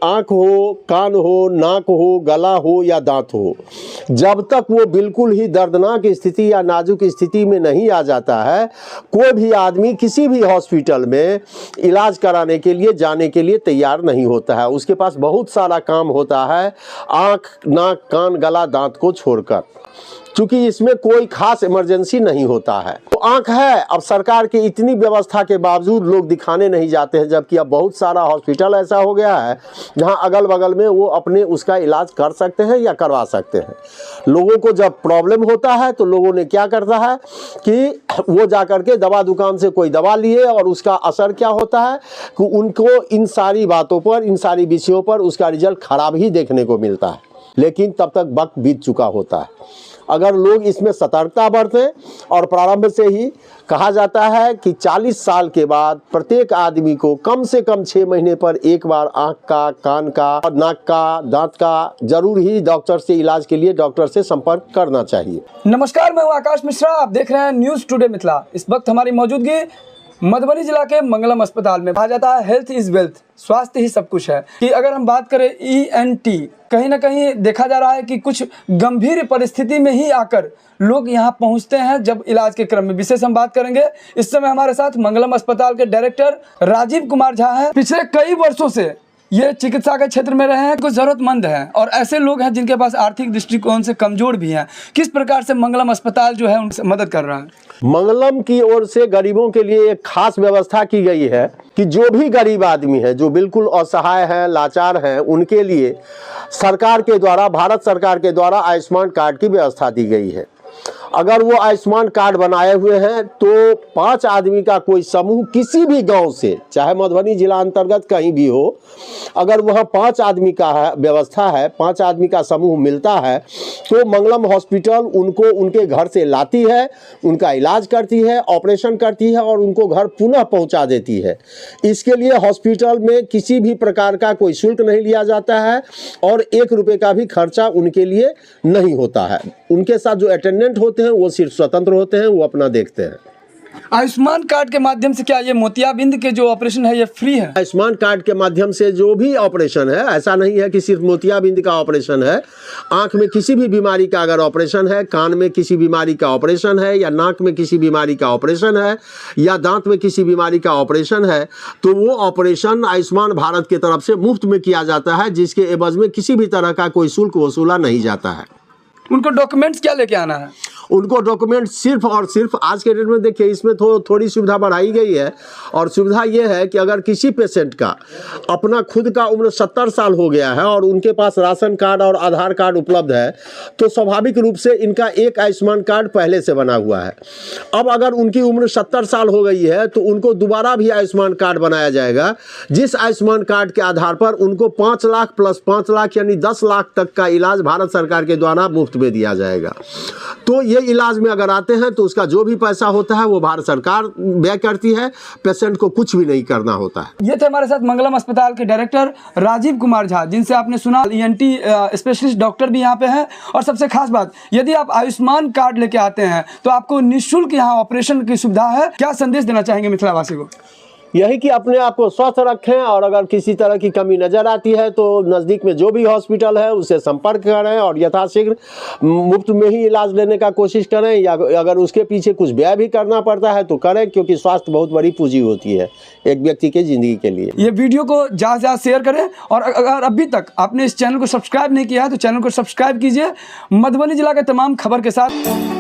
आँख हो, कान हो, नाक हो, गला हो या दांत हो, जब तक वो बिल्कुल ही दर्दनाक स्थिति या नाजुक स्थिति में नहीं आ जाता है, कोई भी आदमी किसी भी हॉस्पिटल में इलाज कराने के लिए जाने के लिए तैयार नहीं होता है। उसके पास बहुत सारा काम होता है आँख, नाक, कान, गला, दांत को छोड़कर, क्योंकि इसमें कोई खास इमरजेंसी नहीं होता है। तो आंख है, अब सरकार की इतनी व्यवस्था के बावजूद लोग दिखाने नहीं जाते हैं, जबकि अब बहुत सारा हॉस्पिटल ऐसा हो गया है जहां अगल बगल में वो अपने उसका इलाज कर सकते हैं या करवा सकते हैं। लोगों को जब प्रॉब्लम होता है तो लोगों ने क्या करता है कि वो जाकर के दवा दुकान से कोई दवा लिए, और उसका असर क्या होता है कि उनको इन सारी बातों पर, इन सारी विषयों पर उसका रिजल्ट खराब ही देखने को मिलता है, लेकिन तब तक वक्त बीत चुका होता है। अगर लोग इसमें सतर्कता बरतें, और प्रारंभ से ही कहा जाता है कि 40 साल के बाद प्रत्येक आदमी को कम से कम 6 महीने पर एक बार आँख का, कान का, नाक का, दांत का जरूर ही डॉक्टर से इलाज के लिए डॉक्टर से संपर्क करना चाहिए। नमस्कार, मैं हूं आकाश मिश्रा, आप देख रहे हैं न्यूज़ टुडे मिथिला। इस वक्त हमारी मौजूदगी मधुबनी जिला के मंगलम अस्पताल में। कहा जाता है हेल्थ इज वेल्थ, स्वास्थ्य ही सब कुछ है। कि अगर हम बात करें ENT, कहीं ना कहीं देखा जा रहा है कि कुछ गंभीर परिस्थिति में ही आकर लोग यहाँ पहुँचते हैं जब इलाज के क्रम में। विशेष हम बात करेंगे, इस समय हमारे साथ मंगलम अस्पताल के डायरेक्टर राजीव कुमार झा हैं। पिछले कई वर्षों से ये चिकित्सा के क्षेत्र में रहे हैं, कुछ जरूरतमंद हैं और ऐसे लोग हैं जिनके पास आर्थिक दृष्टिकोण से कमजोर भी हैं। किस प्रकार से मंगलम अस्पताल जो है उनसे मदद कर रहा है? मंगलम की ओर से गरीबों के लिए एक खास व्यवस्था की गई है कि जो भी गरीब आदमी है, जो बिल्कुल असहाय हैं, लाचार हैं, उनके लिए सरकार के द्वारा, भारत सरकार के द्वारा आयुष्मान कार्ड की व्यवस्था दी गई है। अगर वो आयुष्मान कार्ड बनाए हुए हैं तो 5 आदमी का कोई समूह किसी भी गांव से, चाहे मधुबनी जिला अंतर्गत कहीं भी हो, अगर वहाँ 5 आदमी का व्यवस्था है, 5 आदमी का समूह मिलता है, तो मंगलम हॉस्पिटल उनको उनके घर से लाती है, उनका इलाज करती है, ऑपरेशन करती है और उनको घर पुनः पहुँचा देती है। इसके लिए हॉस्पिटल में किसी भी प्रकार का कोई शुल्क नहीं लिया जाता है और 1 रुपये का भी खर्चा उनके लिए नहीं होता है। उनके साथ जो अटेंडेंट होते हैं वो सिर्फ स्वतंत्र होते हैं, वो अपना देखते हैं। आयुष्मान कार्ड के माध्यम से क्या ये मोतियाबिंद के जो ऑपरेशन है ये फ्री है? आयुष्मान कार्ड के माध्यम से जो भी ऑपरेशन है, ऐसा नहीं है कि सिर्फ मोतियाबिंद का ऑपरेशन है। आंख में किसी भी बीमारी का अगर ऑपरेशन है, कान में किसी बीमारी का ऑपरेशन है, या नाक में किसी बीमारी का ऑपरेशन है, या दांत में किसी बीमारी का ऑपरेशन है, तो वो ऑपरेशन आयुष्मान भारत की तरफ से मुफ्त में किया जाता है, जिसके एवज में किसी भी तरह का कोई शुल्क वसूला नहीं जाता है। उनको डॉक्यूमेंट्स क्या लेके आना है? उनको डॉक्यूमेंट सिर्फ और सिर्फ, आज के डेट में देखिए इसमें थोड़ी सुविधा बढ़ाई गई है, और सुविधा ये है कि अगर किसी पेशेंट का अपना खुद का उम्र 70 साल हो गया है और उनके पास राशन कार्ड और आधार कार्ड उपलब्ध है, तो स्वाभाविक रूप से इनका एक आयुष्मान कार्ड पहले से बना हुआ है। अब अगर उनकी उम्र 70 साल हो गई है तो उनको दोबारा भी आयुष्मान कार्ड बनाया जाएगा, जिस आयुष्मान कार्ड के आधार पर उनको 5 लाख प्लस 5 लाख यानी 10 लाख तक का इलाज भारत सरकार के द्वारा मुफ्त में दिया जाएगा। तो ये इलाज में अगर आते हैं तो उसका जो भी पैसा होता है वो भारत सरकार व्यय करती है, पेशेंट को कुछ भी नहीं करना होता है। ये थे हमारे साथ मंगलम अस्पताल के डायरेक्टर राजीव कुमार झा, जिनसे आपने सुना ENT स्पेशलिस्ट डॉक्टर भी यहाँ पे हैं। और सबसे खास बात, यदि आप आयुष्मान कार्ड लेके आते हैं तो आपको निःशुल्क यहाँ ऑपरेशन की सुविधा है। क्या संदेश देना चाहेंगे मिथिलावासी को? यही कि अपने आप को स्वस्थ रखें, और अगर किसी तरह की कमी नजर आती है तो नज़दीक में जो भी हॉस्पिटल है उससे संपर्क करें और यथाशीघ्र मुफ्त में ही इलाज लेने का कोशिश करें, या अगर उसके पीछे कुछ व्यय भी करना पड़ता है तो करें, क्योंकि स्वास्थ्य बहुत बड़ी पूंजी होती है एक व्यक्ति की ज़िंदगी के लिए। ये वीडियो को ज़्यादा से ज़्यादा शेयर करें, और अगर अभी तक आपने इस चैनल को सब्सक्राइब नहीं किया है तो चैनल को सब्सक्राइब कीजिए। मधुबनी जिला के तमाम खबर के साथ